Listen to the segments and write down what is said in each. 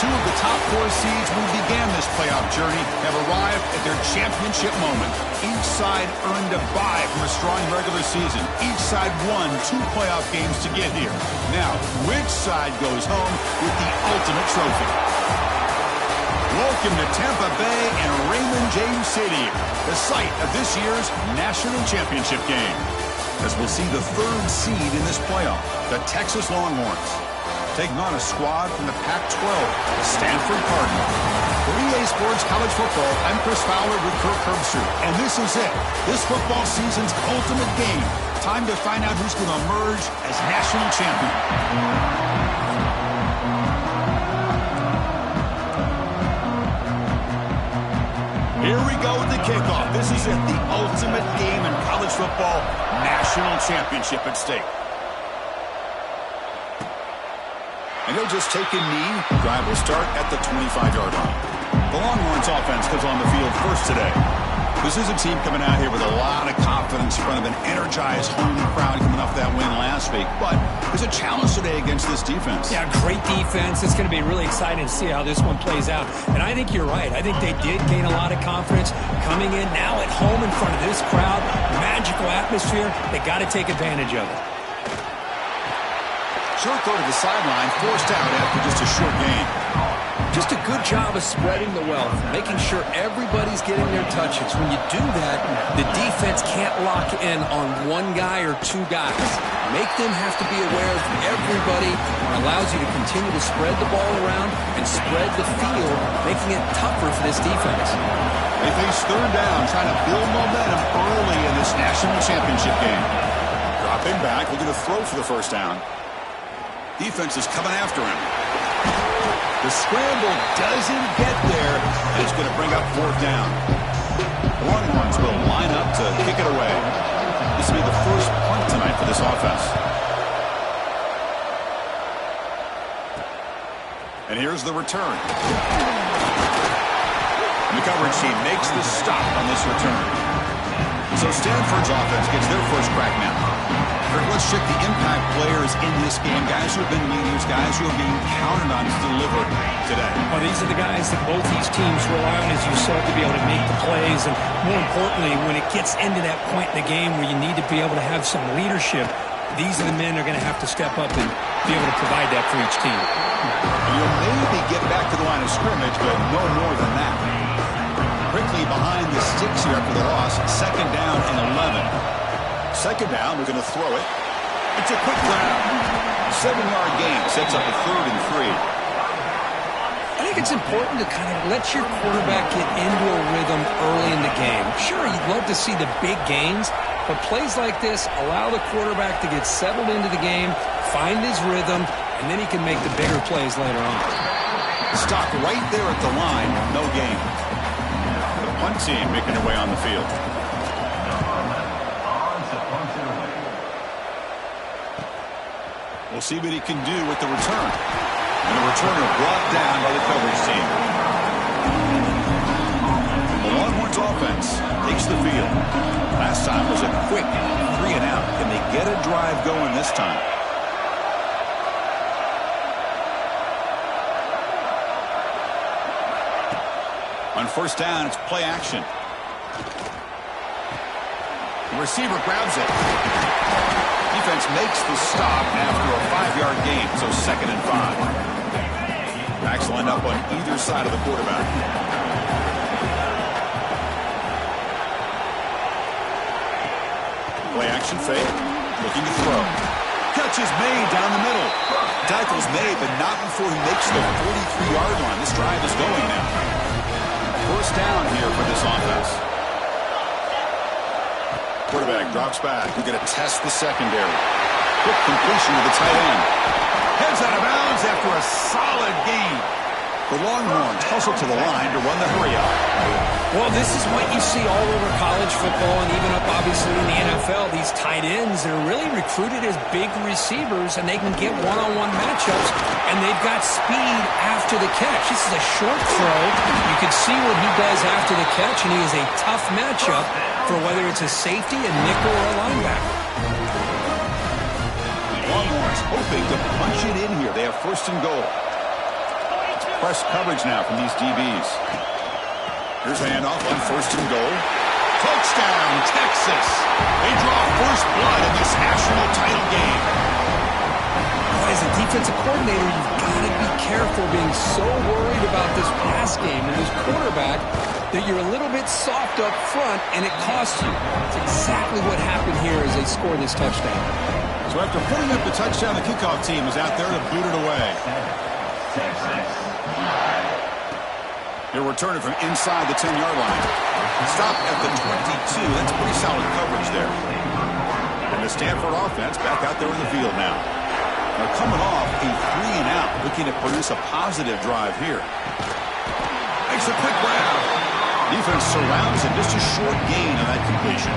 Two of the top 4 seeds who began this playoff journey have arrived at their championship moment. Each side earned a bye from a strong regular season. Each side won 2 playoff games to get here. Now, which side goes home with the ultimate trophy? Welcome to Tampa Bay and Raymond James Stadium, the site of this year's national championship game. As we'll see the 3rd seed in this playoff, the Texas Longhorns, taking on a squad from the Pac-12, the Stanford Cardinals. For EA Sports College Football, I'm Chris Fowler with Kirk Herbstreit, and this is it. This football season's ultimate game. Time to find out who's going to emerge as national champion. Here we go with the kickoff. This is it, the ultimate game in college football, national championship at stake. And he'll just take a knee. Drive will start at the 25-yard line. The Longhorns offense comes on the field first today. This is a team coming out here with a lot of confidence in front of an energized home crowd coming off that win last week. But there's a challenge today against this defense. Yeah, great defense. It's going to be really exciting to see how this one plays out. And I think you're right. I think they did gain a lot of confidence coming in now at home in front of this crowd. Magical atmosphere. They got to take advantage of it. Short throw to the sideline, forced out after just a short gain. Just a good job of spreading the wealth, making sure everybody's getting their touches. When you do that, the defense can't lock in on one guy or 2 guys. Make them have to be aware of everybody, and allows you to continue to spread the ball around and spread the field, making it tougher for this defense. They face 3rd down, trying to build momentum early in this national championship game. Dropping back, looking to throw for the 1st down. Defense is coming after him. The scramble doesn't get there, and it's going to bring up 4th down. The Longhorns will line up to kick it away. This will be the first punt tonight for this offense. And here's the return. And the coverage team makes the stop on this return. So Stanford's offense gets their first crack now. Let's check the impact players in this game. Guys who have been leaders, guys who are being counted on to deliver today. Well, these are the guys that both these teams rely on, as you saw, to be able to make the plays. And more importantly, when it gets into that point in the game where you need to be able to have some leadership, these are the men that are going to have to step up and be able to provide that for each team. You'll maybe get back to the line of scrimmage, but no more than that. Quickly behind the sticks here after the loss. 2nd down and 11. 2nd down, we're going to throw it. It's a quick grab. 7-yard gain sets up a 3rd and 3. I think it's important to kind of let your quarterback get into a rhythm early in the game. Sure, you'd love to see the big gains, but plays like this allow the quarterback to get settled into the game, find his rhythm, and then he can make the bigger plays later on. Stop right there at the line, no gain. The punt team making their way on the field. We'll see what he can do with the return. And the returner brought down by the coverage team. The Longhorns offense takes the field. Last time was a quick 3 and out. Can they get a drive going this time? On 1st down, it's play action. The receiver grabs it. Defense makes the stop after a 5-yard gain, so 2nd and 5. Backs line up on either side of the quarterback. Play action fake, looking to throw. Catch is made down the middle. Tackle's made, but not before he makes the 43-yard line. This drive is going now. 1st down here for this offense. Quarterback drops back. We're going to test the secondary. Quick completion to the tight end. Heads out of bounds after a solid gain. The Longhorns hustle to the line to run the hurry up. Well, this is what you see all over college football and even up, obviously, in the NFL. These tight ends are really recruited as big receivers, and they can get one-on-one matchups, and they've got speed after the catch. This is a short throw. You can see what he does after the catch, and he is a tough matchup for whether it's a safety, a nickel, or a linebacker. Longhorns hoping to punch it in here. They have 1st and goal. press coverage now from these DBs. Here's a handoff on 1st and goal. Touchdown, Texas. They draw first blood in this national title game. As a defensive coordinator, you've got to be careful being so worried about this pass game and this quarterback that you're a little bit soft up front, and it costs you. It's exactly what happened here as they scored this touchdown. So after putting up the touchdown, the kickoff team is out there to boot it away. They'll return it from inside the 10-yard line. Stop at the 22. That's pretty solid coverage there. And the Stanford offense back out there in the field now. They're coming off a 3-and-out, looking to produce a positive drive here. Makes a quick grab. Defense surrounds it, just a short gain on that completion.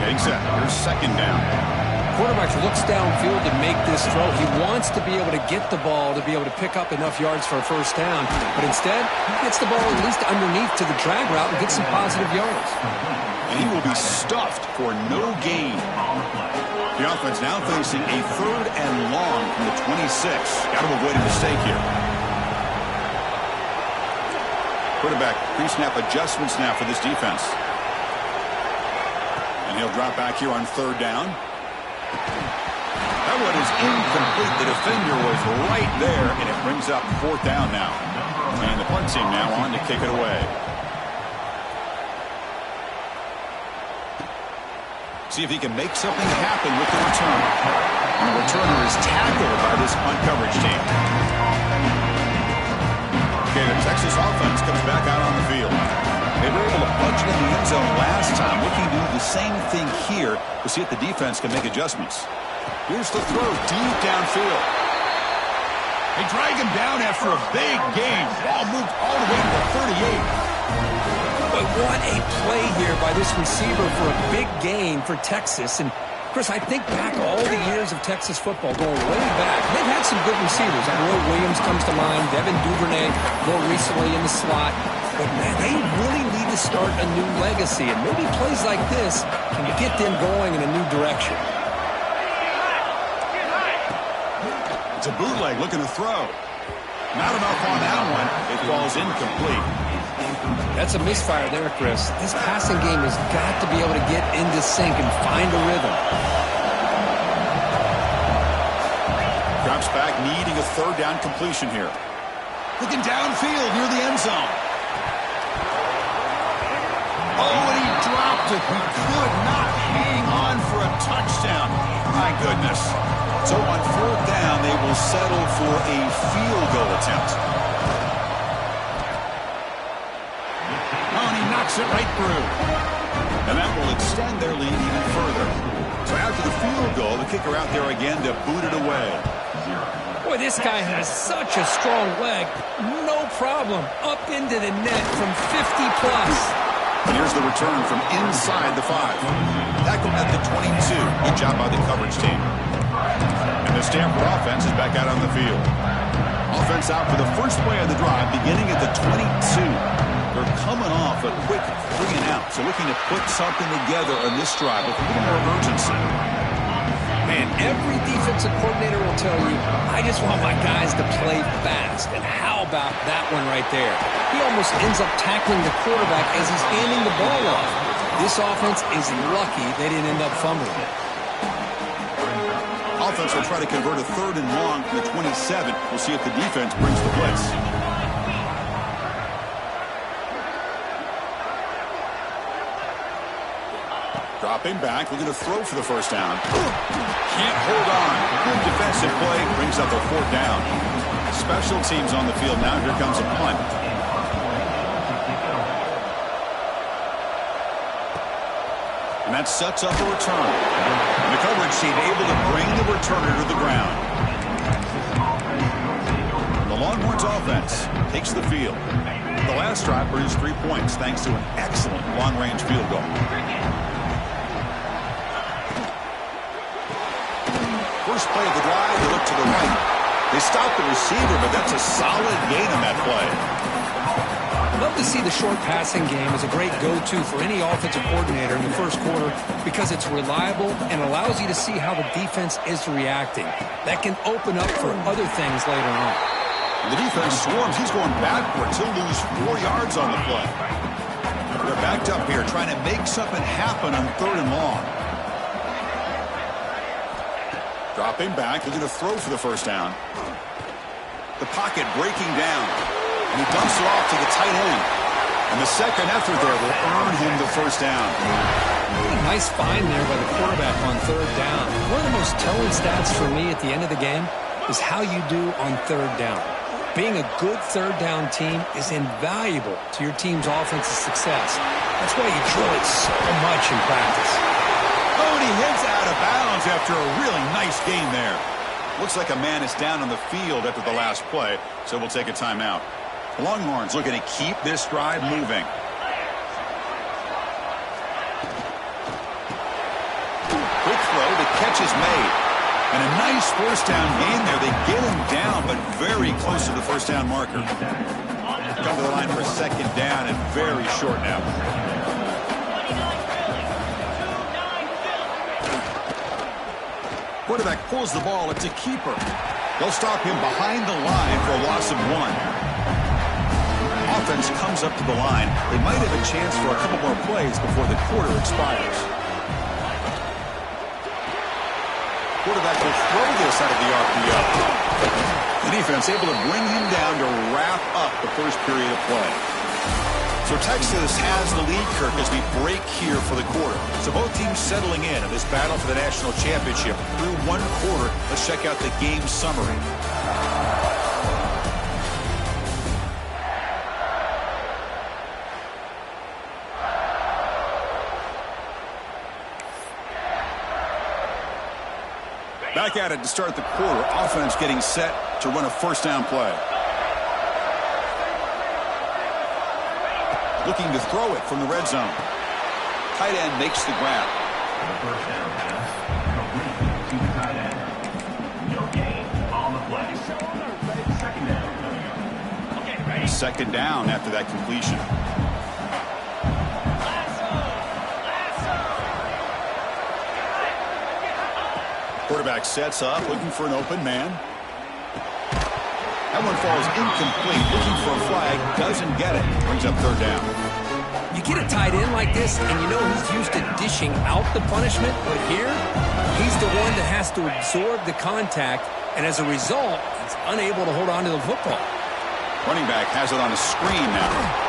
Getting set. Here's 2nd down. Quarterback looks downfield to make this throw. He wants to be able to get the ball to be able to pick up enough yards for a 1st down. But instead, he gets the ball at least underneath to the drag route and gets some positive yards. And he will be stuffed for no gain. The offense now facing a 3rd and long from the 26. Got to avoid a mistake here. Quarterback pre-snap adjustments now for this defense. And he'll drop back here on 3rd down. That one is incomplete. The defender was right there, and it brings up 4th down now. And the punt team now on to kick it away. See if he can make something happen with the return. And the returner is tackled by this punt coverage team. Okay, the Texas offense comes back out on the field. They were able to punch it in the end zone last time, looking to do the same thing here to see if the defense can make adjustments. Here's the throw deep downfield. They drag him down after a big gain. Ball moved all the way to the 38. But what a play here by this receiver for a big gain for Texas. And, Chris, I think back all the years of Texas football, going way back, they've had some good receivers. Roy Williams comes to mind, Devin Duvernay more recently in the slot. But, man, they really need to start a new legacy. And maybe plays like this can get them going in a new direction. It's a bootleg looking to throw. Not enough on that one. It falls incomplete. That's a misfire there, Chris. This passing game has got to be able to get into sync and find a rhythm. Drops back, needing a 3rd down completion here. Looking downfield near the end zone. Oh, and he dropped it. He could not hang on for a touchdown. My goodness. So on 4th down, they will settle for a field goal attempt. It right through. And that will extend their lead even further. So after the field goal, the kicker out there again to boot it away. Boy, this guy has such a strong leg. No problem. Up into the net from 50+. And here's the return from inside the 5. Tackle at the 22. Good job by the coverage team. And the Stanford offense is back out on the field. Offense out for the first play of the drive, beginning at the 22. They're coming off a quick 3-and-out, so looking to put something together on this drive with a little more urgency. Man, every defensive coordinator will tell you, I just want my guys to play fast. And how about that one right there? He almost ends up tackling the quarterback as he's handing the ball off. This offense is lucky they didn't end up fumbling. Offense will try to convert a 3rd and long from the 27. We'll see if the defense brings the blitz. Dropping back, looking to throw for the 1st down. Can't hold on. Good defensive play, brings up a 4th down. Special teams on the field now. Here comes a punt. And that sets up a return. And the coverage team able to bring the returner to the ground. The Longhorns offense takes the field. The last drive produced 3 points thanks to an excellent long-range field goal. First play of the drive, they look to the right. They stop the receiver, but that's a solid gain on that play. Love to see the short passing game as a great go-to for any offensive coordinator in the first quarter because it's reliable and allows you to see how the defense is reacting. That can open up for other things later on. The defense swarms. He's going backwards. He'll lose 4 yards on the play. They're backed up here trying to make something happen on 3rd and long. Dropping back, looking to throw for the first down. The pocket breaking down. And he dumps it off to the tight end. And the second effort there will earn him the first down. A nice find there by the quarterback on 3rd down. One of the most telling stats for me at the end of the game is how you do on 3rd down. Being a good 3rd down team is invaluable to your team's offensive success. That's why you drill it so much in practice. Oh, and he heads out of bounds after a really nice gain there. Looks like a man is down on the field after the last play, so we'll take a timeout. Longhorns looking to keep this drive moving. Quick throw, the catch is made. And a nice first down gain there. They get him down, but very close to the first down marker. Come to the line for 2nd down and very short now. Quarterback pulls the ball. It's a keeper. They'll stop him behind the line for a loss of 1. Offense comes up to the line. They might have a chance for a couple more plays before the quarter expires. Quarterback will throw this out of the RPO. The defense able to bring him down to wrap up the first period of play. So Texas has the lead, Kirk, as we break here for the quarter. So both teams settling in this battle for the national championship. Through 1 quarter, let's check out the game summary. Back at it to start the quarter. Offense getting set to run a first down play. Looking to throw it from the red zone. Tight end makes the grab. First down pass, complete to the tight end. No gain on the play. Second down after that completion. Quarterback sets up, looking for an open man. That one falls incomplete, looking for a flag, doesn't get it. Brings up 3rd down. You get a tight end like this, and you know he's used to dishing out the punishment, but here, he's the one that has to absorb the contact, and as a result, he's unable to hold on to the football. Running back has it on a screen now.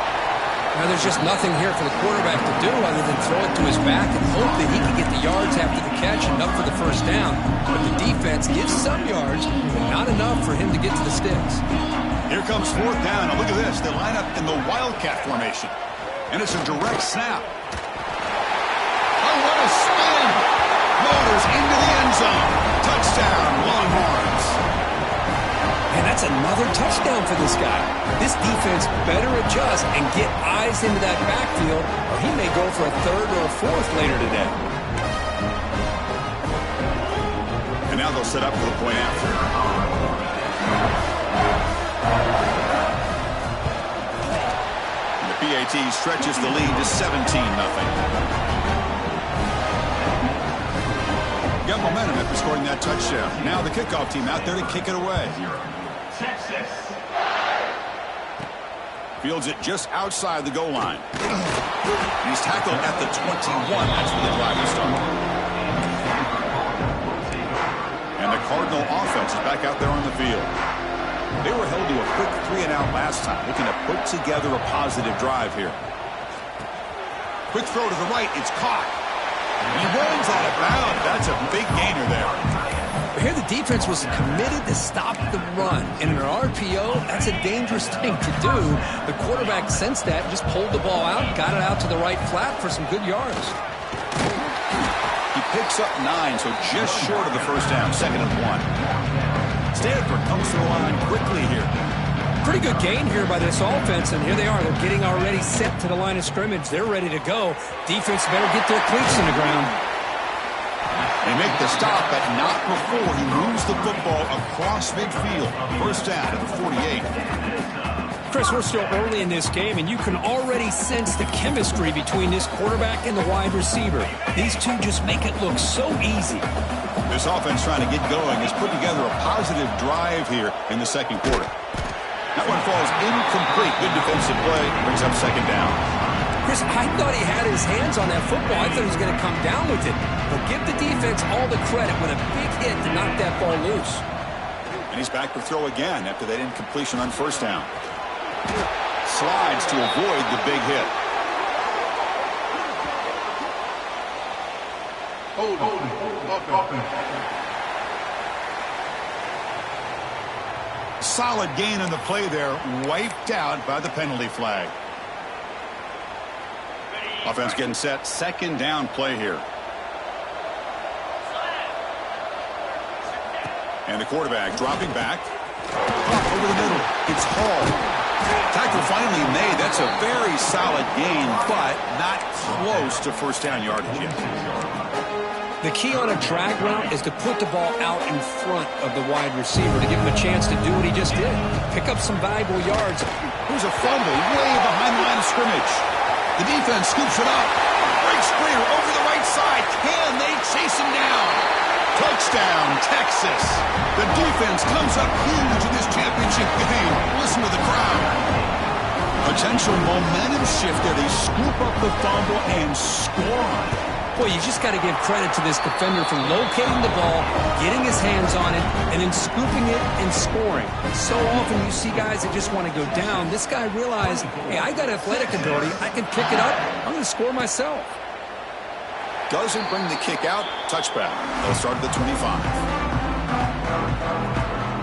Now there's just nothing here for the quarterback to do other than throw it to his back and hope that he can get the yards after the catch, enough for the first down. But the defense gives some yards, but not enough for him to get to the sticks. Here comes 4th down, and look at this. They line up in the Wildcat formation. And it's a direct snap. Oh, what a spin! Motors into the end zone. Touchdown, Longhorns. And that's another touchdown for this guy. This defense better adjust and get eyes into that backfield, or he may go for a 3rd or a 4th later today. And now they'll set up for the point after. And the PAT stretches the lead to 17-0. Got momentum after scoring that touchdown. Now the kickoff team out there to kick it away. Texas. Fields it just outside the goal line. He's tackled at the 21. That's where the drive will start. And the Cardinal offense is back out there on the field. They were held to a quick 3-and-out last time, looking to put together a positive drive here. Quick throw to the right. It's caught. He runs out of bounds. That's a big gainer there. Here the defense was committed to stop the run. And in an RPO, that's a dangerous thing to do. The quarterback sensed that, just pulled the ball out, got it out to the right flat for some good yards. He picks up 9, so just short of the first down, 2nd and 1. Stanford comes to the line quickly here. Pretty good gain here by this offense, and here they are. They're getting already set to the line of scrimmage. They're ready to go. Defense better get their cleats in the ground. They make the stop, but not before he moves the football across midfield. First down at the 48. Chris, we're still early in this game, and you can already sense the chemistry between this quarterback and the wide receiver. These two just make it look so easy. This offense trying to get going has put together a positive drive here in the second quarter. That one falls incomplete. Good defensive play. Brings up second down. Chris, I thought he had his hands on that football. I thought he was going to come down with it. But give the defense all the credit with a big hit to knock that ball loose. And he's back to throw again after that incompletion on first down. Slides to avoid the big hit. Solid gain on the play there, wiped out by the penalty flag. Offense getting set, second down play here. And the quarterback dropping back. Over the middle, it's Hall. Tackle finally made. That's a very solid gain, but not close to first down yardage yet. The key on a drag route is to put the ball out in front of the wide receiver to give him a chance to do what he just did. Pick up some valuable yards. Here's a fumble way behind the line of scrimmage. The defense scoops it up. Breaks free over the right side. Can they chase him down? Touchdown, Texas. The defense comes up huge in this championship game. Listen to the crowd. Potential momentum shift there. They scoop up the fumble and score. Boy, you just got to give credit to this defender for locating the ball, getting his hands on it, and then scooping it and scoring. So often you see guys that just want to go down. This guy realized, hey, I got athletic ability. I can pick it up. I'm going to score myself. Doesn't bring the kick out. Touchback. They'll start at the 25.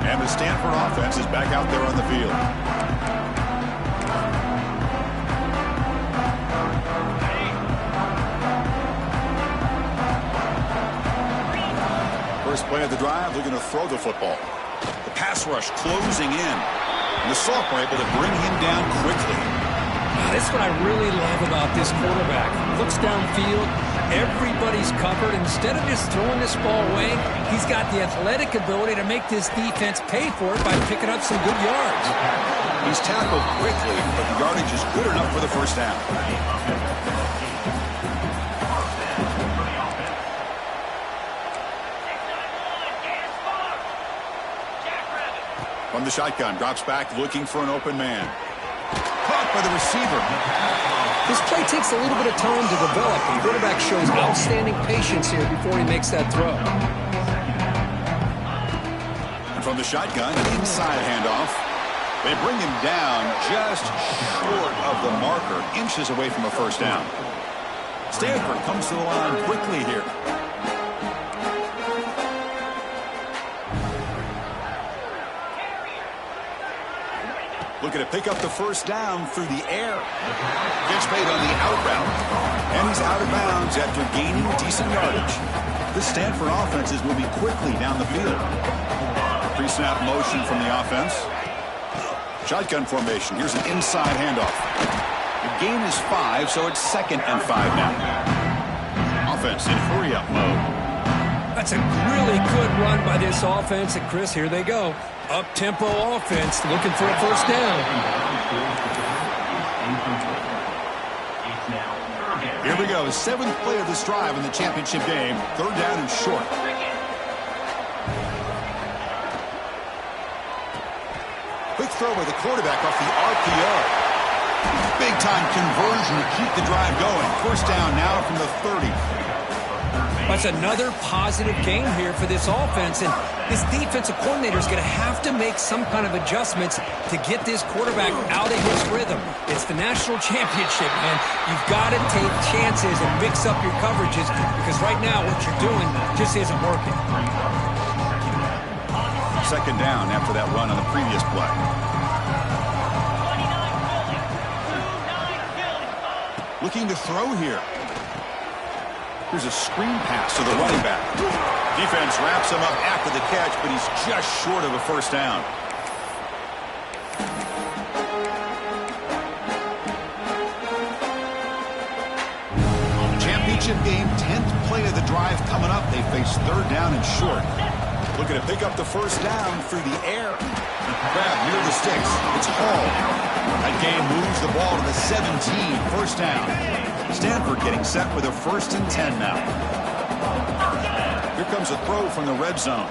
And the Stanford offense is back out there on the field. First play of the drive, they're going to throw the football. The pass rush closing in. And the sophomore able to bring him down quickly. That's what I really love about this quarterback. Looks downfield. Everybody's covered. Instead of just throwing this ball away, he's got the athletic ability to make this defense pay for it by picking up some good yards. He's tackled quickly, but the yardage is good enough for the first down. From the shotgun, drops back looking for an open man. Caught by the receiver. This play takes a little bit of time to develop. The quarterback shows outstanding patience here before he makes that throw. And from the shotgun, an inside handoff. They bring him down just short of the marker, inches away from a first down. Stanford comes to the line quickly here. Looking to pick up the first down through the air. Gets made on the out route. And he's out of bounds after gaining decent yardage. This Stanford offense is moving quickly down the field. Pre-snap motion from the offense. Shotgun formation. Here's an inside handoff. The gain is 5, so it's 2nd and 5 now. Offense in hurry-up mode. That's a really good run by this offense. And Chris, here they go. Up-tempo offense looking for a first down. Here we go. 7th play of this drive in the championship game. 3rd down and short. Quick throw by the quarterback off the RPO. Big-time conversion to keep the drive going. First down now from the 30. That's another positive game here for this offense, and this defensive coordinator is going to have to make some kind of adjustments to get this quarterback out of his rhythm. It's the national championship, man. You've got to take chances and mix up your coverages because right now what you're doing just isn't working. 2nd down after that run on the previous play. Looking to throw here. Here's a screen pass to the running back. Defense wraps him up after the catch, but he's just short of a first down. Championship game, 10th play of the drive coming up. They face 3rd down and short. Looking to pick up the first down through the air. Grab near the sticks. It's Hall. That game moves the ball to the 17. First down. Stanford getting set with a 1st and 10 now. Here comes a throw from the red zone.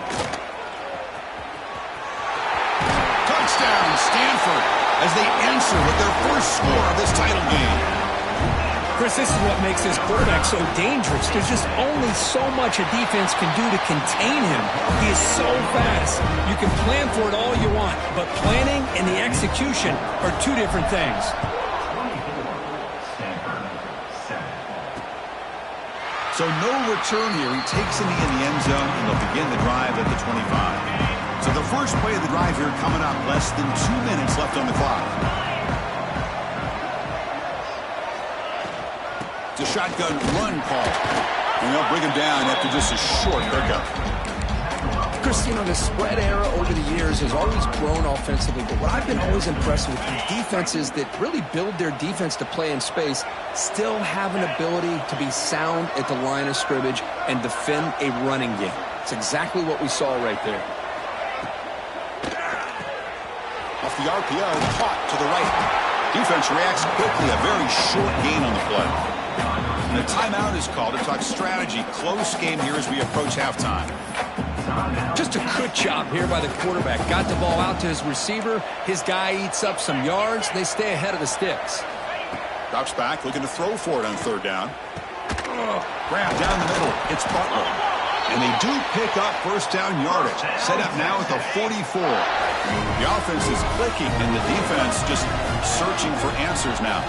Touchdown, Stanford, as they answer with their first score of this title game. Chris, this is what makes this quarterback so dangerous. There's just only so much a defense can do to contain him. He is so fast. You can plan for it all you want, but planning and the execution are two different things. So no return here. He takes it in the end zone, and they'll begin the drive at the 25. So the first play of the drive here coming up, less than 2 minutes left on the clock. It's a shotgun run call. And they'll bring him down after just a short pickup. Chris, you know, the spread era over the years has always grown offensively, but what I've been always impressed with is defenses that really build their defense to play in space still have an ability to be sound at the line of scrimmage and defend a running game. It's exactly what we saw right there. Off the RPO, caught to the right. Defense reacts quickly, a very short gain on the play. And a timeout is called to talk strategy. Close game here as we approach halftime. Just a good job here by the quarterback. Got the ball out to his receiver. His guy eats up some yards. They stay ahead of the sticks. Drops back, looking to throw for it on third down. Grab down the middle. It's Butler. And they do pick up first down yardage. Set up now at the 44. The offense is clicking, and the defense just searching for answers now.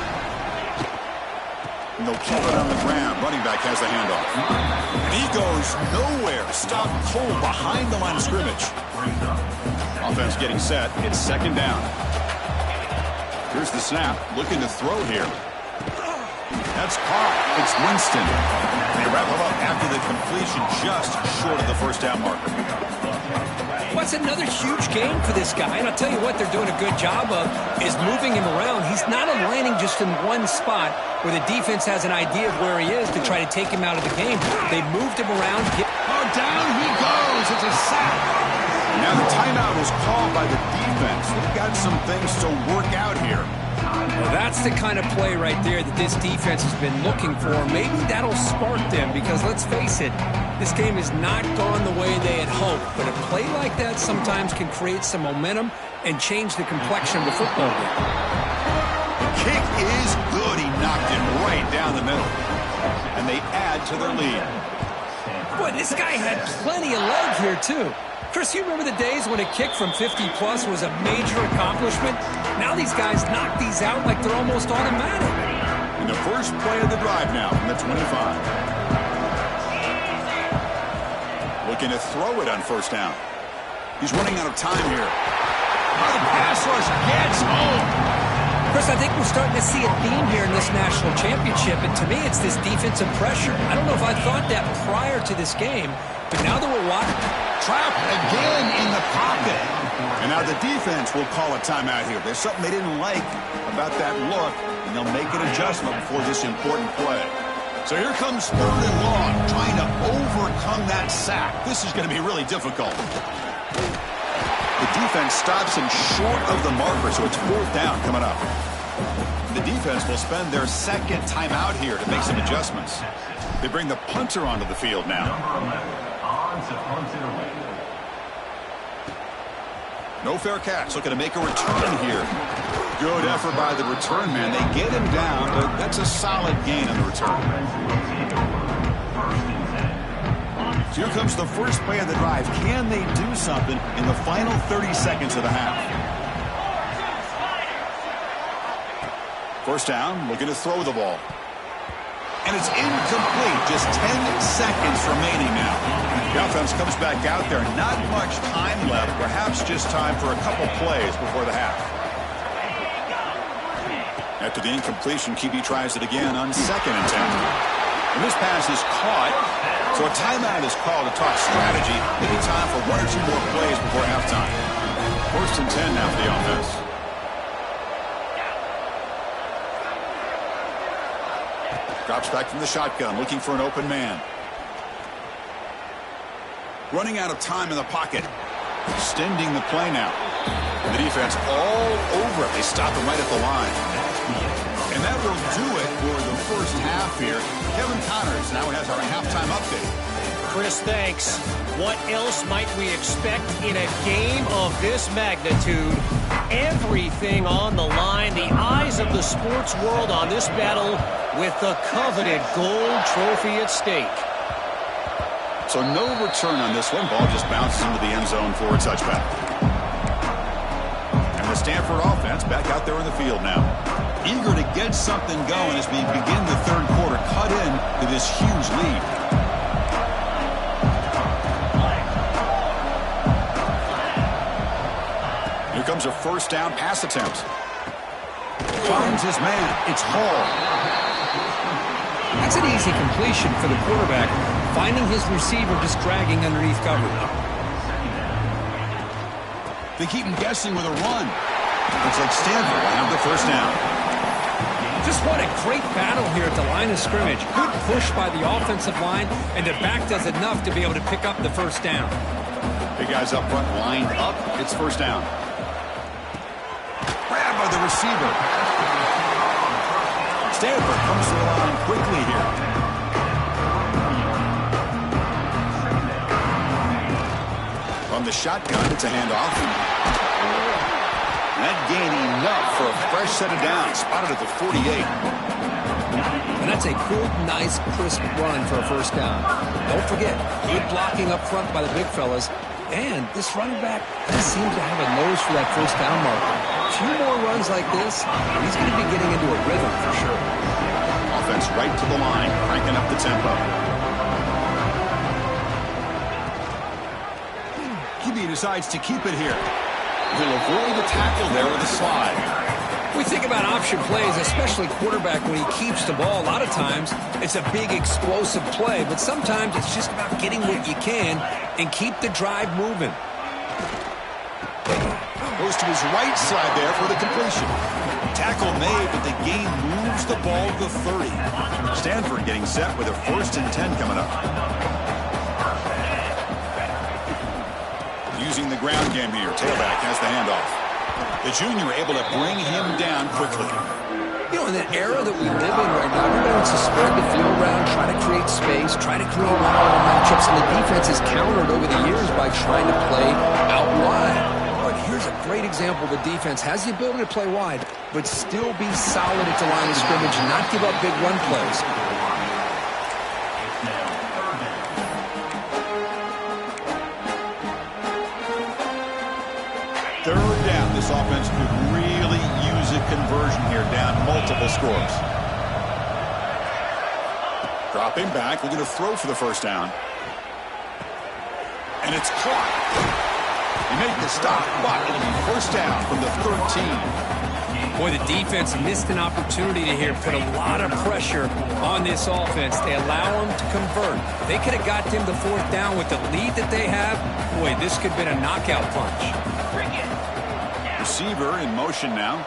And they'll keep it on the ground. Running back has the handoff. And he goes nowhere. Stopped cold behind the line of scrimmage. Offense getting set. It's second down. Here's the snap. Looking to throw here. That's caught. It's Winston. They wrap him up after the completion, just short of the first down marker. What's another huge game for this guy, and I'll tell you what they're doing a good job of is moving him around. He's not aligning just in one spot where the defense has an idea of where he is to try to take him out of the game. They moved him around. Oh, down he goes. It's a sack. Now the timeout is called by the defense. They've got some things to work out here. Well, that's the kind of play right there that this defense has been looking for. Maybe that'll spark them because, let's face it, this game has not gone the way they had hoped. But a play like that sometimes can create some momentum and change the complexion of the football game. The kick is good. He knocked it right down the middle. And they add to their lead. Boy, this guy had plenty of leg here, too. Chris, you remember the days when a kick from 50-plus was a major accomplishment? Now these guys knock these out like they're almost automatic. And the first play of the drive now from the 25. Looking to throw it on first down. He's running out of time here. Oh, the pass rush gets home. Chris, I think we're starting to see a theme here in this national championship, and to me it's this defensive pressure. I don't know if I thought that prior to this game, but now that we're watching... Trapped again in the pocket. And now the defense will call a timeout here. There's something they didn't like about that look, and they'll make an adjustment before this important play. So here comes third and long, trying to overcome that sack. This is going to be really difficult. The defense stops him short of the marker, so it's fourth down coming up. The defense will spend their second timeout here to make some adjustments. They bring the punter onto the field now. No fair catch. Looking to make a return here. Good effort by the return man. They get him down, but that's a solid gain on the return. So here comes the first play of the drive. Can they do something in the final 30 seconds of the half? First down, looking to throw the ball. And it's incomplete. Just 10 seconds remaining now. The offense comes back out there. Not much time left. Perhaps just time for a couple plays before the half. After the incompletion, QB tries it again on second and 10. And this pass is caught. So a timeout is called to talk strategy. Maybe time for one or two more plays before halftime. First and 10 now for the offense. Drops back from the shotgun, looking for an open man. Running out of time in the pocket. Extending the play now. And the defense all over it. They stop him right at the line. And that will do it for the first half here. Kevin Connors now has our halftime update. Chris, thanks. What else might we expect in a game of this magnitude? Everything on the line, the eyes of the sports world on this battle with the coveted gold trophy at stake. So no return on this one. Ball just bounces into the end zone for a touchback. And the Stanford offense back out there in the field now. Eager to get something going as we begin the third quarter, cut in to this huge lead. Here comes a first down pass attempt. Finds his man. It's Hall. That's an easy completion for the quarterback, finding his receiver just dragging underneath cover. They keep him guessing with a run. Looks like Stanford will have the first down. Just what a great battle here at the line of scrimmage. Good push by the offensive line, and the back does enough to be able to pick up the first down. Big guys up front lined up. It's first down. Grab by the receiver. Stanford comes to the line quickly here. From the shotgun, it's a handoff. That gain enough for a fresh set of downs. Spotted at the 48. And that's a good, nice, crisp run for a first down. Don't forget, good blocking up front by the big fellas. And this running back does seem to have a nose for that first down marker. A few more runs like this, he's going to be getting into a rhythm for sure. Offense right to the line, cranking up the tempo. QB decides to keep it here. He'll avoid the tackle there with a slide. We think about option plays, especially quarterback when he keeps the ball. A lot of times, it's a big explosive play, but sometimes it's just about getting what you can and keep the drive moving. Goes to his right side there for the completion. Tackle made, but the gain moves the ball to the 30. Stanford getting set with a 1st and 10 coming up. Using the ground game here. Tailback has the handoff. The junior able to bring him down quickly. You know, in the era that we live in right now, everybody wants to spread the field around, try to create space, try to create one-on-one matchups, and the defense has countered over the years by trying to play out wide. But here's a great example. The defense has the ability to play wide, but still be solid at the line of scrimmage and not give up big run plays. Third down. This offense could really use a conversion here, down multiple scores. Dropping back, looking to throw for the first down. And it's caught. He made the stop, but it'll be first down from the 13. Boy, the defense missed an opportunity to here put a lot of pressure on this offense. They allow them to convert. They could have got them the fourth down with the lead that they have. Boy, this could have been a knockout punch. Receiver in motion now.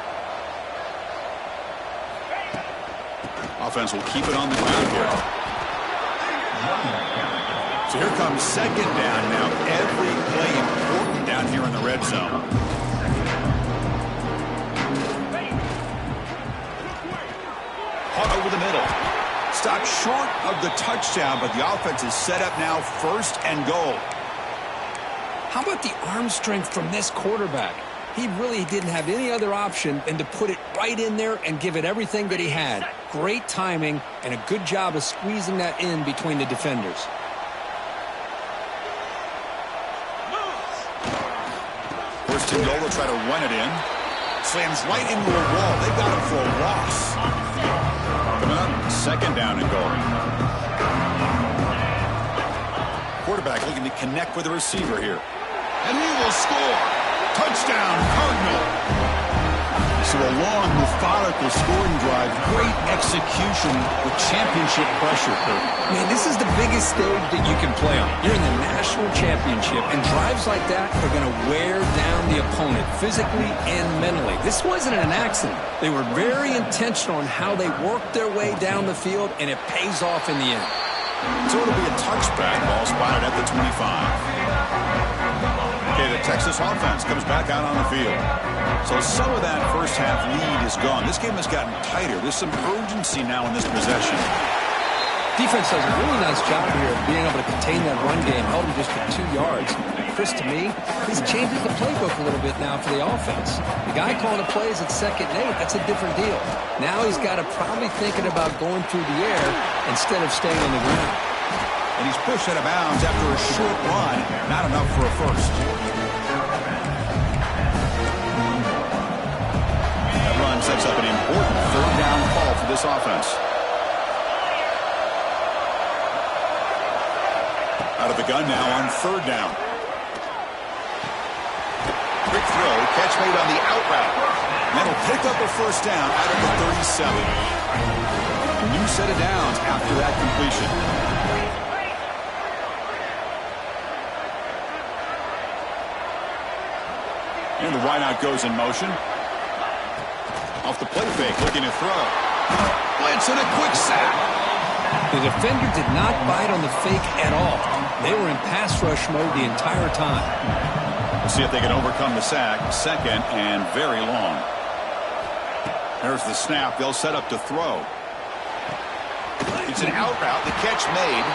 Offense will keep it on the ground here. So here comes second down now. Every play important down here in the red zone. Caught over the middle. Stopped short of the touchdown, but the offense is set up now, 1st and goal. How about the arm strength from this quarterback? He really didn't have any other option than to put it right in there and give it everything that he had. Great timing and a good job of squeezing that in between the defenders. First and goal, they'll try to run it in. Slams right into a wall. They got him for a loss. Coming up, second down and goal. Quarterback looking to connect with the receiver here. And he will score. Touchdown, Cardinal. So a long, methodical scoring drive. Great execution with championship pressure, Kurt. Man, this is the biggest stage that you can play on. You're in the national championship, and drives like that are going to wear down the opponent physically and mentally. This wasn't an accident. They were very intentional on how they worked their way down the field, and it pays off in the end. So it'll be a touchback. Ball spotted at the 25. Okay, the Texas offense comes back out on the field. So some of that first half lead is gone. This game has gotten tighter. There's some urgency now in this possession. Defense does a really nice job here of being able to contain that run game, held him just to 2 yards. Chris, to me, he's changing the playbook a little bit now for the offense. The guy calling the plays at 2nd and 8, that's a different deal. Now he's got to probably thinking about going through the air instead of staying on the ground. And he's pushed out of bounds after a short run, not enough for a first. That run sets up an important 3rd down call for this offense. Out of the gun now on 3rd down. Quick throw, catch made on the out route. That'll pick up a 1st down out of the 37. A new set of downs after that completion. And the wideout goes in motion. Off the play fake, looking to throw. Blitz and a quick sack. The defender did not bite on the fake at all. They were in pass rush mode the entire time. We'll see if they can overcome the sack. 2nd and very long. There's the snap. They'll set up to throw. It's an out route. The catch made.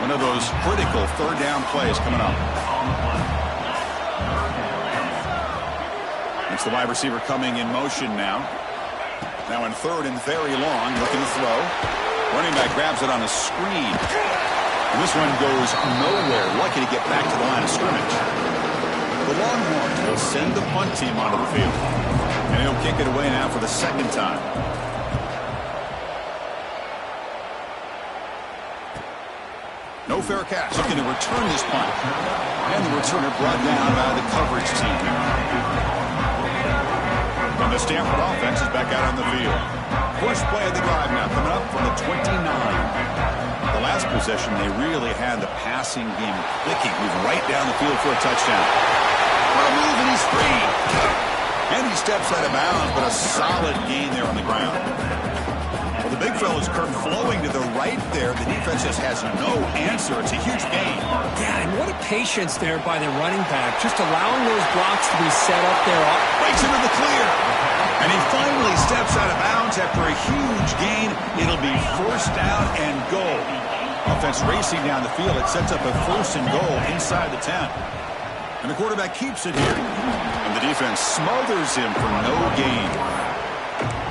One of those critical 3rd down plays coming up. It's the wide receiver coming in motion now. Now in 3rd and very long, looking to throw. Running back grabs it on a screen. And this one goes nowhere. Lucky to get back to the line of scrimmage. The Longhorns will send the punt team onto the field. And he'll kick it away now for the 2nd time. No fair catch. Looking to return this punt. And the returner brought down by the coverage team. And the Stanford offense is back out on the field. First play of the drive now coming up from the 29. The last possession, they really had the passing game clicking. Moving right down the field for a touchdown. What a move, and he's free. And he steps out of bounds, but a solid gain there on the ground. Well, the big fella's flowing to the right there. The defense just has no answer. It's a huge gain. Yeah, and what a patience there by the running back. Just allowing those blocks to be set up there. Breaks into the clear. And he finally steps out of bounds after a huge gain. It'll be 1st down and goal. Offense racing down the field. It sets up a 1st and goal inside the 10. And the quarterback keeps it here. And the defense smothers him for no gain.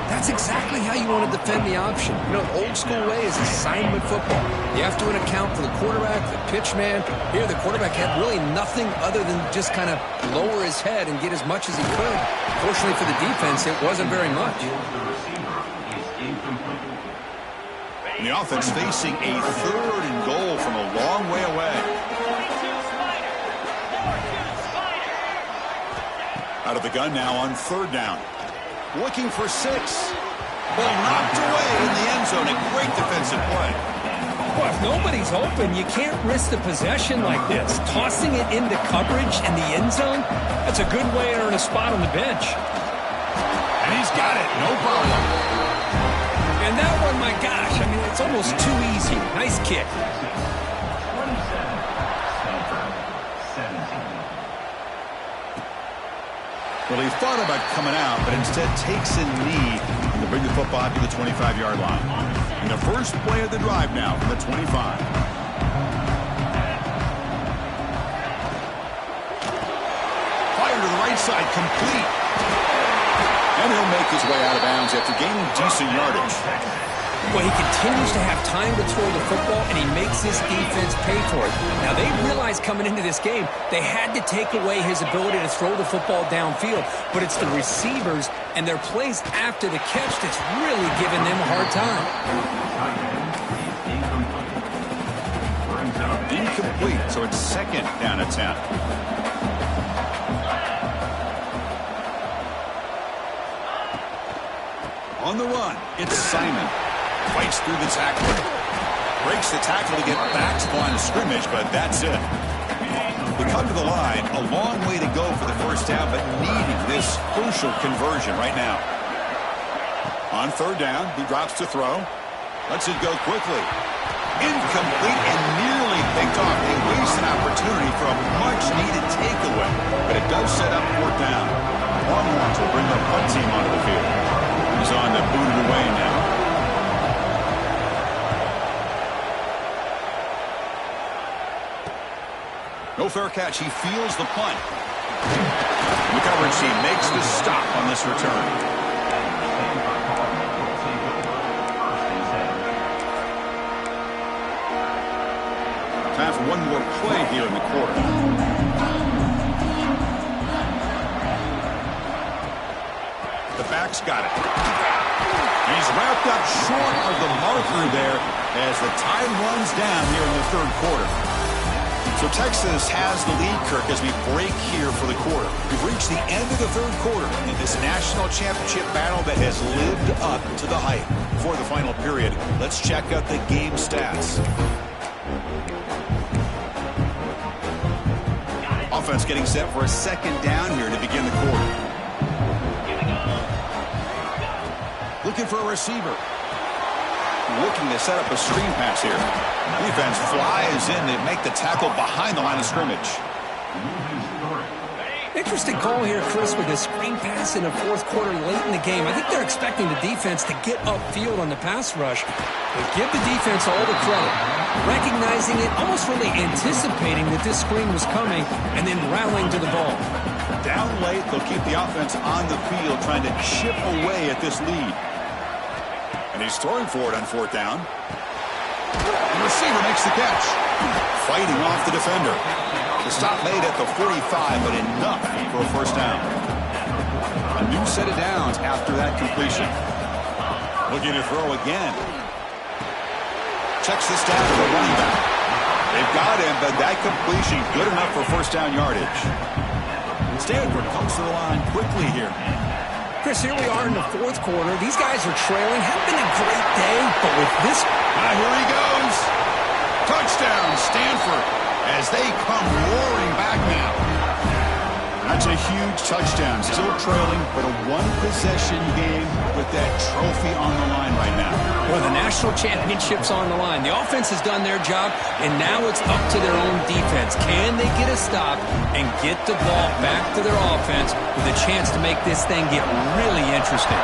That's exactly how you want to defend the option. You know, the old school way is assignment football. You have to account for the quarterback, the pitch man. Here, the quarterback had really nothing other than just kind of lower his head and get as much as he could. Fortunately for the defense, it wasn't very much. And the offense facing a 3rd and goal from a long way away. Out of the gun now on 3rd down. Looking for 6. Ball knocked away in the end zone. A great defensive play. Well, if nobody's open, you can't risk the possession like this. Tossing it into coverage in the end zone, that's a good way to earn a spot on the bench. And he's got it. No problem. And that one, my gosh, I mean, it's almost too easy. Nice kick. Well, he thought about coming out, but instead takes a knee to bring the football to the 25-yard line. And the first play of the drive now from the 25. Fire to the right side, complete. And he'll make his way out of bounds after gaining decent yardage. Well, he continues to have time to throw the football, and he makes this defense pay for it. Now, they realized coming into this game, they had to take away his ability to throw the football downfield. But it's the receivers and their plays after the catch that's really giving them a hard time. Incomplete, so it's 2nd down at 10. On the run, it's Simon. Fights through the tackler. Breaks the tackle to get back to the line of scrimmage, but that's it. We come to the line, a long way to go for the 1st down, but needing this crucial conversion right now. On 3rd down, he drops to throw. Lets it go quickly. Incomplete and nearly picked off. They waste an opportunity for a much-needed takeaway, but it does set up 4th down. Longhorns will bring their punt team onto the field. He's on to boot it away now. No fair catch. He feels the punt. The coverage team makes the stop on this return. Time for one more play here in the quarter. The back's got it. And he's wrapped up short of the marker there as the time runs down here in the third quarter. So Texas has the lead, Kirk, as we break here for the quarter. We've reached the end of the third quarter in this national championship battle that has lived up to the hype. For the final period, let's check out the game stats. Offense getting set for a second down here to begin the quarter. Looking for a receiver. Looking to set up a screen pass here. Defense flies in to make the tackle behind the line of scrimmage. Interesting call here, Chris, with a screen pass in the fourth quarter late in the game. I think they're expecting the defense to get upfield on the pass rush. But give the defense all the credit. Recognizing it, almost really anticipating that this screen was coming, and then rallying to the ball. Down late, they'll keep the offense on the field, trying to chip away at this lead. And he's throwing for it on fourth down. The receiver makes the catch. Fighting off the defender. The stop made at the 45, but enough for a first down. A new set of downs after that completion. Looking to throw again. Checks the stat for the running back. They've got him, but that completion good enough for first down yardage. Stanford comes to the line quickly here. Chris, here we are in the fourth quarter. These guys are trailing. Haven't been a great day, but with this... Here he goes. Touchdown, Stanford, as they come roaring back now. That's a huge touchdown. Still trailing, but a one-possession game with that trophy on the line right now. Well, the national championship's on the line. The offense has done their job, and now it's up to their own defense. Can they get a stop and get the ball back to their offense with a chance to make this thing get really interesting?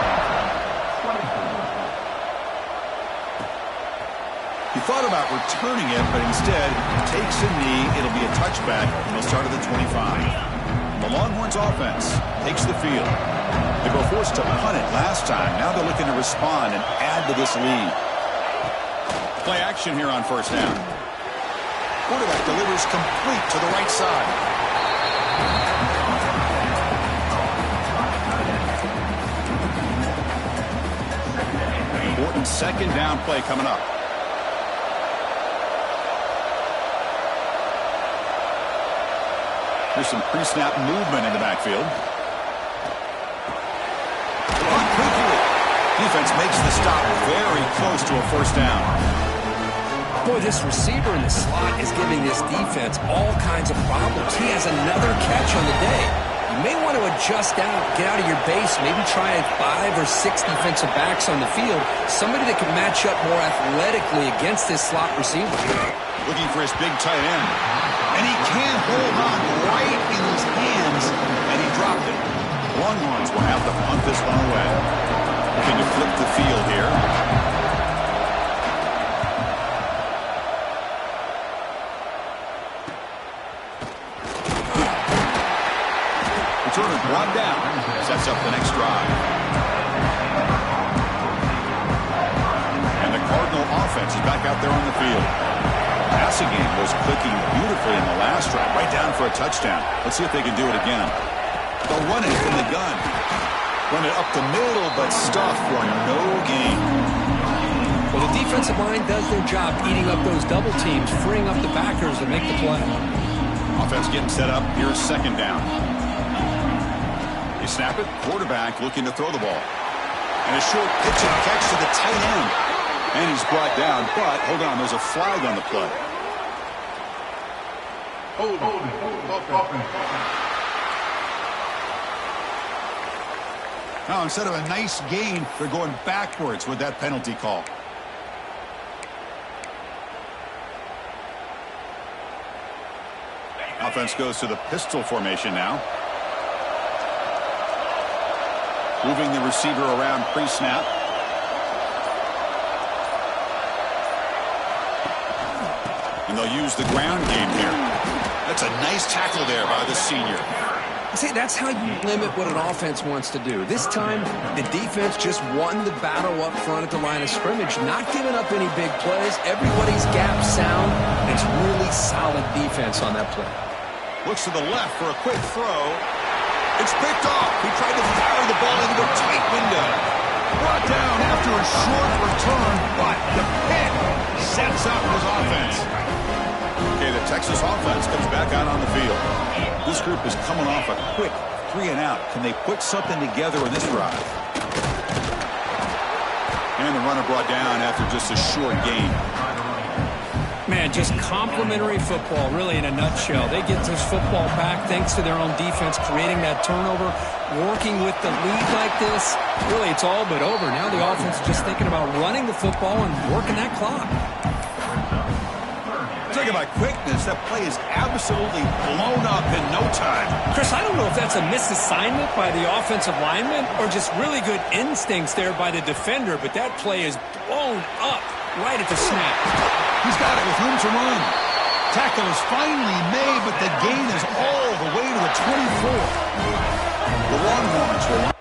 He thought about returning it, but instead takes a knee. It'll be a touchback, and he'll start at the 25. The Longhorns offense takes the field. They were forced to punt it last time. Now they're looking to respond and add to this lead. Play action here on first down. Quarterback delivers complete to the right side. Important second down play coming up. There's some pre-snap movement in the backfield. Defense makes the stop very close to a first down. Boy, this receiver in the slot is giving this defense all kinds of problems. He has another catch on the day. You may want to adjust out, get out of your base, maybe try 5 or 6 defensive backs on the field. Somebody that can match up more athletically against this slot receiver. Looking for his big tight end. And he can't hold on right in his hands, and he dropped it. Longhorns will have to punt this one away. Looking to flip the field here. Returner brought down. Sets up the next drive. And the Cardinal offense is back out there on the field. Passing game was clicking beautifully in the last drive, right down for a touchdown. Let's see if they can do it again. They'll run it from the gun. Run it up the middle, but stuffed for no gain. Well, the defensive line does their job eating up those double teams, freeing up the backers to make the play. Offense getting set up. Here's second down. They snap it. Quarterback looking to throw the ball. And a short pitch and catch to the tight end. And he's brought down, but hold on, there's a flag on the play. Now, instead of a nice gain, they're going backwards with that penalty call. Offense goes to the pistol formation now. Moving the receiver around pre-snap. And they'll use the ground game here. That's a nice tackle there by the senior. See, that's how you limit what an offense wants to do. This time, the defense just won the battle up front at the line of scrimmage, not giving up any big plays. Everybody's gap sound. It's really solid defense on that play. Looks to the left for a quick throw. It's picked off. He tried to fire the ball into a tight window. Brought down after a short return, but the pick sets up his offense. Okay, the Texas offense comes back out on the field. This group is coming off a quick 3-and-out. Can they put something together in this drive? And the runner brought down after just a short gain. Man, just complimentary football, really, in a nutshell. They get this football back thanks to their own defense, creating that turnover, working with the lead like this. Really, it's all but over. Now the offense is just thinking about running the football and working that clock. Talking about quickness, that play is absolutely blown up in no time. Chris, I don't know if that's a misassignment by the offensive lineman or just really good instincts there by the defender, but that play is blown up right at the snap. He's got it with room to run. Tackle is finally made, but the gain is all the way to the 24. The Longhorns will...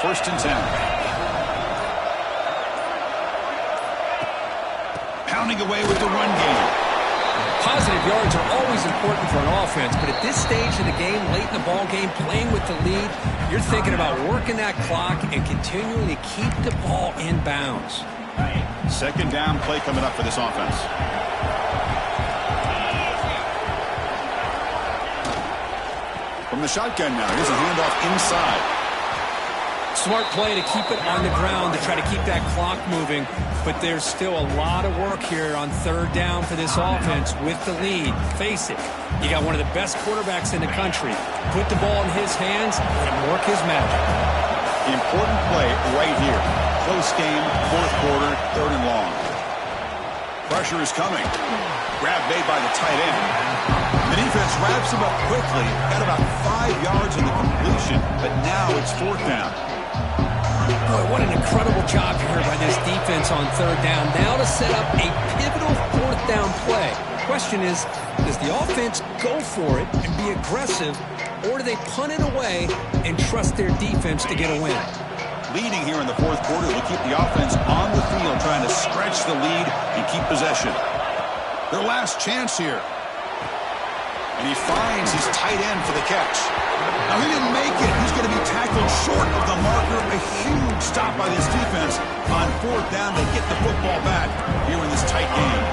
First and 10. Pounding away with the run game. Positive yards are always important for an offense, but at this stage of the game, late in the ball game, playing with the lead, you're thinking about working that clock and continuing to keep the ball in bounds. Second down play coming up for this offense. From the shotgun now, here's a handoff inside. Smart play to keep it on the ground to try to keep that clock moving, but there's still a lot of work here on third down for this offense with the lead. Face it, you got one of the best quarterbacks in the country. Put the ball in his hands and work his magic. The important play right here. Close game, fourth quarter, third and long. Pressure is coming. Grab made by the tight end. The defense wraps him up quickly. Got about 5 yards in the completion, but now it's fourth down. Boy, what an incredible job here by this defense on third down. Now to set up a pivotal fourth down play. Question is, does the offense go for it and be aggressive, or do they punt it away and trust their defense to get a win? Leading here in the fourth quarter will keep the offense on the field, trying to stretch the lead and keep possession. Their last chance here. And he finds his tight end for the catch. Now, he didn't make it. He's going to be tackled short of the marker. A huge stop by this defense on fourth down. They get the football back here in this tight game.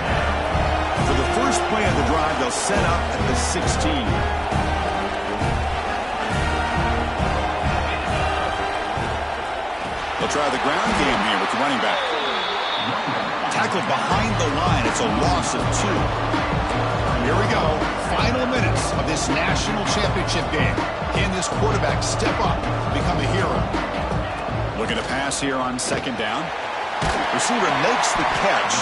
For the first play of the drive, they'll set up at the 16. They'll try the ground game here with the running back. Tackled behind the line. It's a loss of 2. Here we go. Final minutes of this national championship game. Can this quarterback step up and become a hero? Looking to pass here on second down. Receiver makes the catch.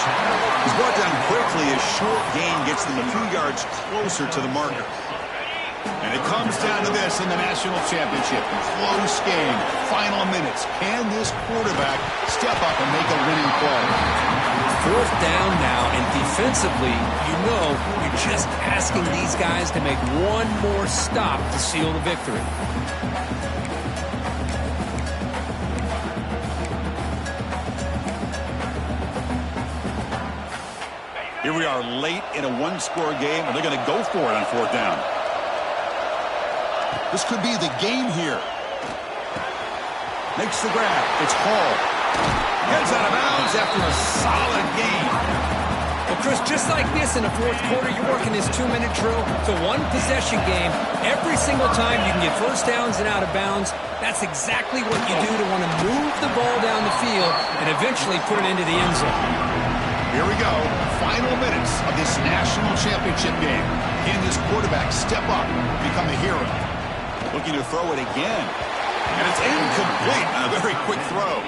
He's brought down quickly. A short gain gets them a few yards closer to the marker. And it comes down to this in the national championship. Close game. Final minutes. Can this quarterback step up and make a winning play? Fourth down now, and defensively, you know you're just asking these guys to make one more stop to seal the victory. Here we are late in a one-score game, and they're going to go for it on fourth down. This could be the game here. Makes the grab. It's Hall. Heads out of bounds after a solid gain. Well, Chris, just like this in the fourth quarter, you're working this 2-minute drill. It's a one-possession game. Every single time you can get first downs and out of bounds. That's exactly what you do to want to move the ball down the field and eventually put it into the end zone. Here we go. Final minutes of this national championship game. Can this quarterback step up and become a hero? Looking to throw it again. And it's incomplete on a very quick throw.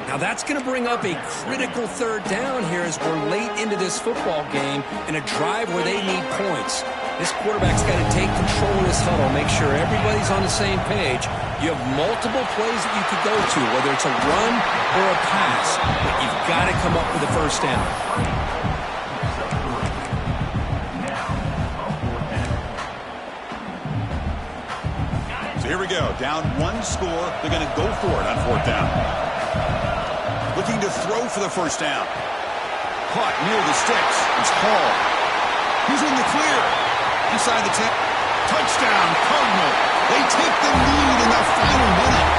Now that's going to bring up a critical third down here as we're late into this football game in a drive where they need points. This quarterback's got to take control of this huddle, make sure everybody's on the same page. You have multiple plays that you could go to, whether it's a run or a pass, but you've got to come up with a first down. So here we go. Down one score. They're going to go for it on fourth down. Looking to throw for the first down. Caught near the sticks. It's Hall. He's in the clear. Inside the 10. Touchdown, Cardinal. They take the lead in the final minute.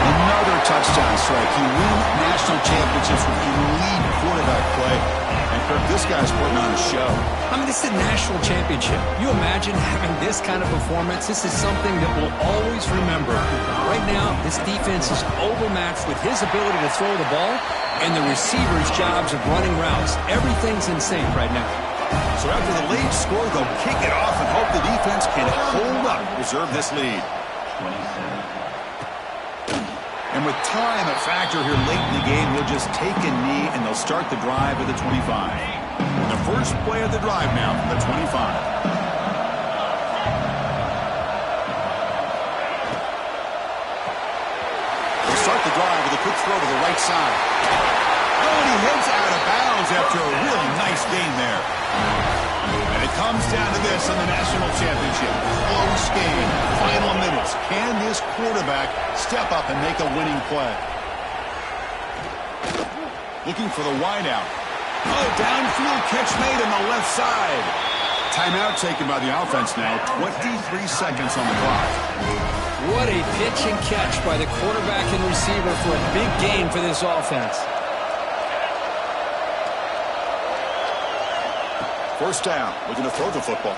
Another touchdown strike. You win national championships with elite quarterback play. And Kirk, this guy's putting on a show. I mean, this is a national championship. You imagine having this kind of performance? This is something that we'll always remember. Right now, this defense is overmatched with his ability to throw the ball and the receivers' jobs of running routes. Everything's in sync right now. So after the late score, they'll kick it off and hope the defense can hold up, preserve this lead. 27. And with time a factor here late in the game, we'll just take a knee and they'll start the drive at the 25. The first play of the drive now from the 25. They'll start the drive with a quick throw to the right side. Oh, and he heads out of bounds after a really nice gain there. And it comes down to this in the national championship. Close game, final minutes. Can this quarterback step up and make a winning play? Looking for the wideout. Oh, downfield catch made on the left side. Timeout taken by the offense now. 23 seconds on the clock. What a pitch and catch by the quarterback and receiver for a big gain for this offense. First down, looking to throw the football.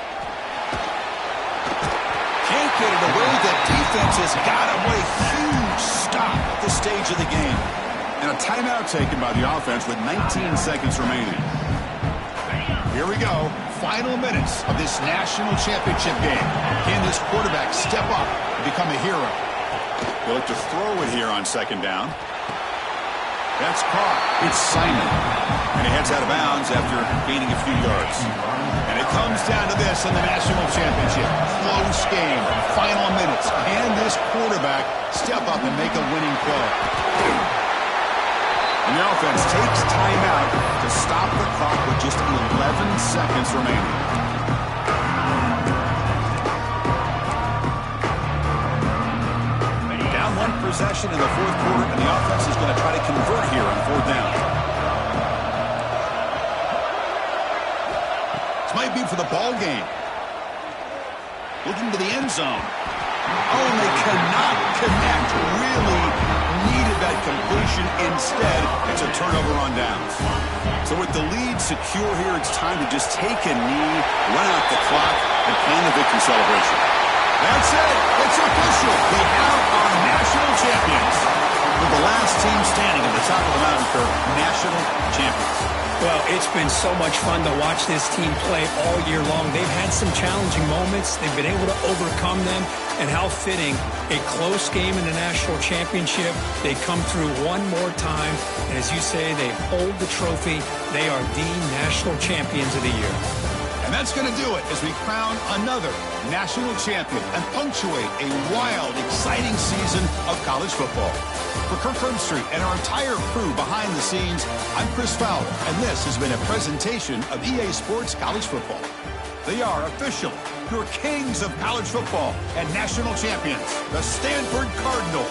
Can't get it away. The defense has got away. Huge stop at this stage of the game. And a timeout taken by the offense with 19 seconds remaining. Here we go. Final minutes of this national championship game. Can this quarterback step up and become a hero? They'll look to throw it here on second down. That's caught. It's Simon. And he heads out of bounds after gaining a few yards. And it comes down to this in the national championship. Close game. Final minutes. Can this quarterback step up and make a winning play? And the offense takes timeout to stop the clock with just 11 seconds remaining. Possession in the fourth quarter, and the offense is going to try to convert here on fourth down. This might be for the ball game. Looking to the end zone. Oh, and they cannot connect. Really needed that completion. Instead, it's a turnover on downs. So with the lead secure here, it's time to just take a knee, run out the clock, and plan the victory celebration. That's it. It's official. We have our national champions. With the last team standing at the top of the mountain curve, national champions. Well, it's been so much fun to watch this team play all year long. They've had some challenging moments. They've been able to overcome them. And how fitting, a close game in the national championship. They come through one more time. And as you say, they hold the trophy. They are the national champions of the year. And that's going to do it as we crown another national champion and punctuate a wild, exciting season of college football. For Kirk Herbstreit and our entire crew behind the scenes, I'm Chris Fowler, and this has been a presentation of EA Sports College Football. They are officially your kings of college football and national champions, the Stanford Cardinal.